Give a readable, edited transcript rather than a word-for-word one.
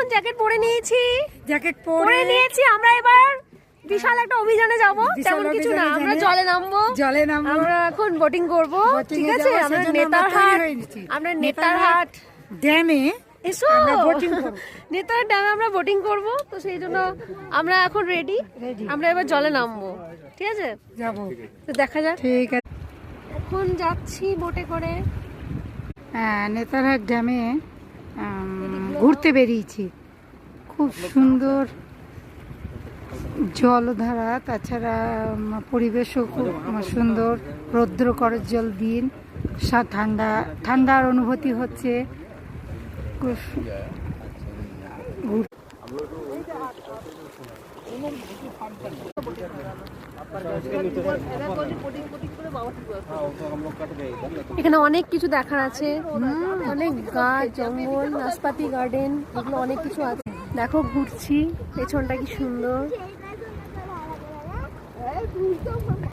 এখন জ্যাকেট পরে নিয়েছি, আমরা এবার বিশাল একটা অভিযানে যাব। তেমন কিছু না, আমরা জলে নামবো, আমরা এখন বোটিং করব। ঠিক আছে, আমরা নেতারহাট ড্যামে এসো, নেতারহাট ড্যামে আমরা বোটিং করব। তো সেই জন্য আমরা এখন রেডি, আমরা এবার জলে নামবো। ঠিক আছে, যাবো, তো দেখা যাক। ঠিক আছে, এখন যাচ্ছি বোটে করে। নেতারহাট ড্যামে ঘুরতে বেরিয়েছি। খুব সুন্দর জলধারা, তাছাড়া পরিবেশও খুব সুন্দর, রৌদ্র করজ্জ্বল দিন, ঠান্ডার অনুভূতি হচ্ছে। এখানে অনেক কিছু দেখার আছে, অনেক গাছ, জঙ্গল, নাশপাতি গার্ডেন, এগুলো অনেক কিছু আছে। দেখো ঘুরছি, পেছনটা কি সুন্দর।